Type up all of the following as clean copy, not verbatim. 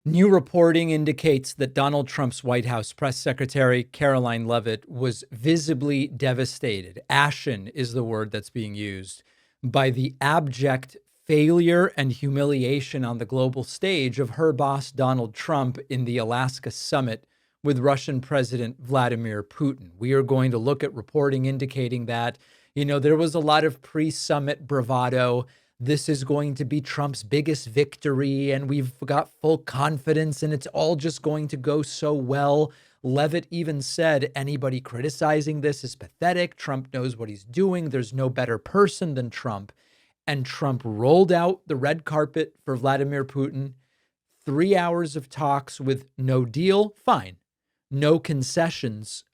New reporting indicates that Donald Trump's White House press secretary, Karoline Leavitt, was visibly devastated. Ashen is the word that's being used by the abject failure and humiliation on the global stage of her boss, Donald Trump, in the Alaska summit with Russian President Vladimir Putin. We are going to look at reporting indicating that, there was a lot of pre-summit bravado. This is going to be Trump's biggest victory, and we've got full confidence, and it's all just going to go so well. Leavitt even said anybody criticizing this is pathetic. Trump knows what he's doing. There's no better person than Trump. And Trump rolled out the red carpet for Vladimir Putin. 3 hours of talks with no deal. Fine. No concessions.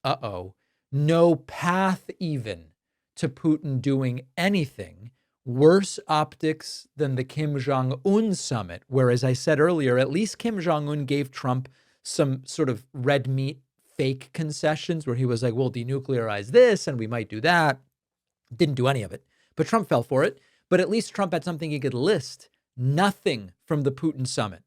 No path even to Putin doing anything. Worse optics than the Kim Jong-un summit, where, as I said earlier, at least Kim Jong-un gave Trump some sort of red meat fake concessions where he was like, we'll denuclearize this and we might do that. Didn't do any of it, but Trump fell for it. But at least Trump had something he could list. Nothing from the Putin summit.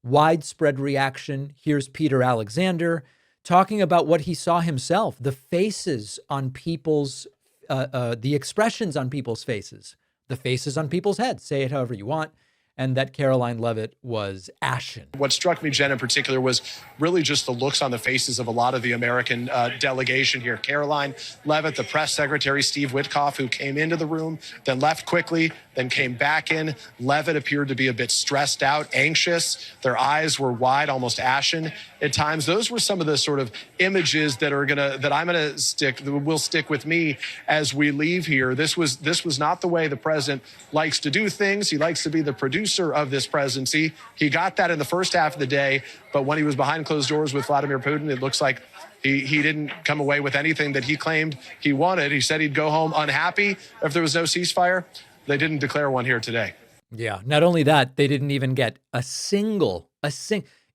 Widespread reaction. Here's Peter Alexander talking about what he saw himself, the faces on people's, the expressions on people's faces. The faces on people's heads, say it however you want, and that Karoline Leavitt was ashen. What struck me, Jen, in particular, was really just the looks on the faces of a lot of the American delegation here. Karoline Leavitt, the press secretary, Steve Witkoff, who came into the room, then left quickly, then came back in. Leavitt appeared to be a bit stressed out, anxious. Their eyes were wide, almost ashen at times. Those were some of the sort of images that will stick with me as we leave here. This was not the way the president likes to do things. He likes to be the producer of this presidency. He got that in the first half of the day, but when he was behind closed doors with Vladimir Putin, it looks like he didn't come away with anything that he claimed he wanted. He said he'd go home unhappy if there was no ceasefire. They didn't declare one here today. Yeah, not only that, they didn't even get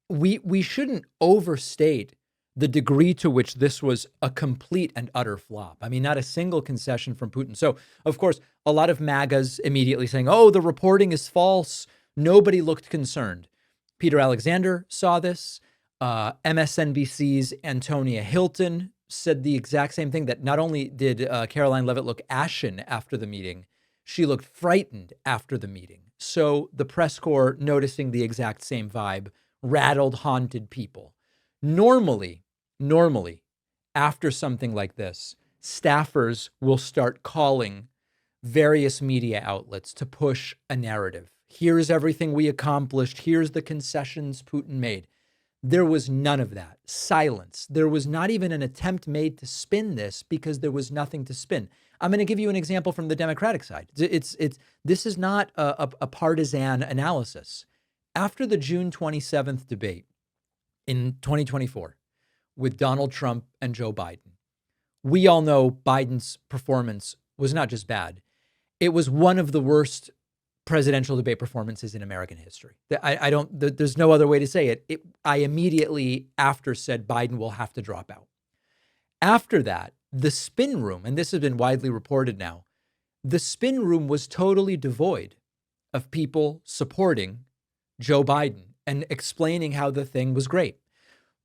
we shouldn't overstate the degree to which this was a complete and utter flop. I mean, not a single concession from Putin. So, of course, a lot of MAGAs immediately saying, oh, the reporting is false. Nobody looked concerned. Peter Alexander saw this. MSNBC's Antonia Hilton said the exact same thing, that not only did Karoline Leavitt look ashen after the meeting, she looked frightened after the meeting. So the press corps, noticing the exact same vibe, rattled, haunted people. Normally, after something like this, staffers will start calling various media outlets to push a narrative. Here's everything we accomplished. Here's the concessions Putin made. There was none of that. Silence. There was not even an attempt made to spin this because there was nothing to spin. I'm going to give you an example from the Democratic side. This is not a partisan analysis. After the June 27th debate in 2024 with Donald Trump and Joe Biden, we all know Biden's performance was not just bad. It was one of the worst presidential debate performances in American history. There's no other way to say it. I immediately after said Biden will have to drop out. After that, the spin room, and this has been widely reported now, the spin room was totally devoid of people supporting Joe Biden and explaining how the thing was great.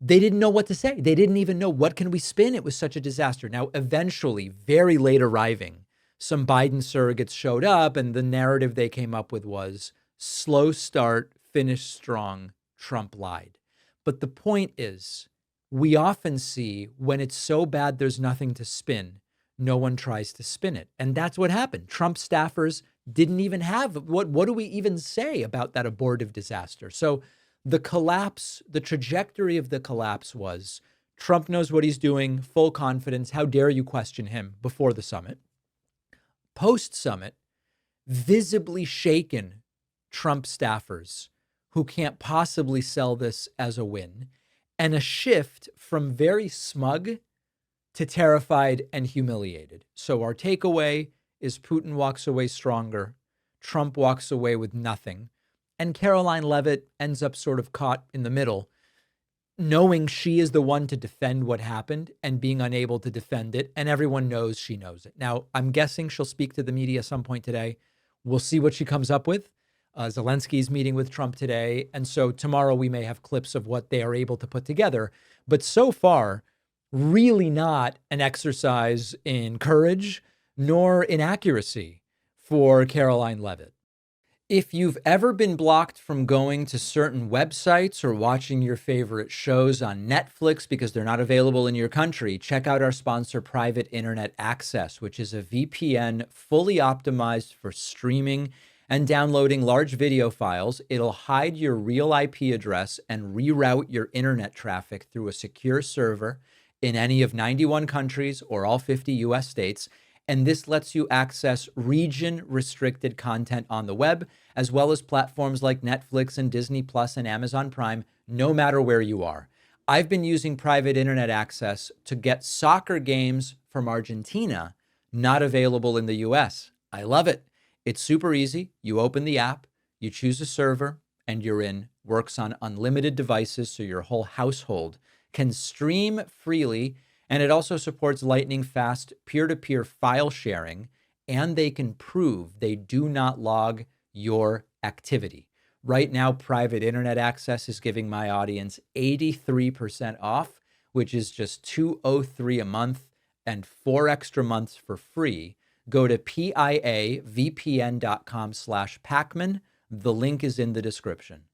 They didn't know what to say. They didn't even know, what can we spin? It was such a disaster. Now, eventually, very late arriving, some Biden surrogates showed up, and the narrative they came up with was slow start, finish strong, Trump lied. But the point is, we often see when it's so bad there's nothing to spin, no one tries to spin it. And that's what happened. Trump staffers didn't even have, what do we even say about that abortive disaster? So the collapse, the trajectory of the collapse was Trump knows what he's doing, full confidence. How dare you question him before the summit? Post-summit, visibly shaken Trump staffers who can't possibly sell this as a win, and a shift from very smug to terrified and humiliated. So our takeaway is Putin walks away stronger, Trump walks away with nothing, and Karoline Leavitt ends up sort of caught in the middle, knowing she is the one to defend what happened and being unable to defend it. And everyone knows she knows it. Now, I'm guessing she'll speak to the media at some point today. We'll see what she comes up with. Zelensky's meeting with Trump today. And so tomorrow we may have clips of what they are able to put together. But so far, really not an exercise in courage nor in accuracy for Karoline Leavitt. If you've ever been blocked from going to certain websites or watching your favorite shows on Netflix because they're not available in your country, check out our sponsor, Private Internet Access, which is a VPN fully optimized for streaming and downloading large video files. It'll hide your real IP address and reroute your internet traffic through a secure server in any of 91 countries or all 50 US states. And this lets you access region-restricted content on the web, as well as platforms like Netflix and Disney Plus and Amazon Prime, no matter where you are. I've been using Private Internet Access to get soccer games from Argentina, not available in the US. I love it. It's super easy. You open the app, you choose a server, and you're in. Works on unlimited devices, so your whole household can stream freely. And it also supports lightning fast peer-to-peer file sharing, and they can prove they do not log your activity. Right now, Private Internet Access is giving my audience 83% off, which is just $203 a month and 4 extra months for free. Go to piavpn.com/Pakman. The link is in the description.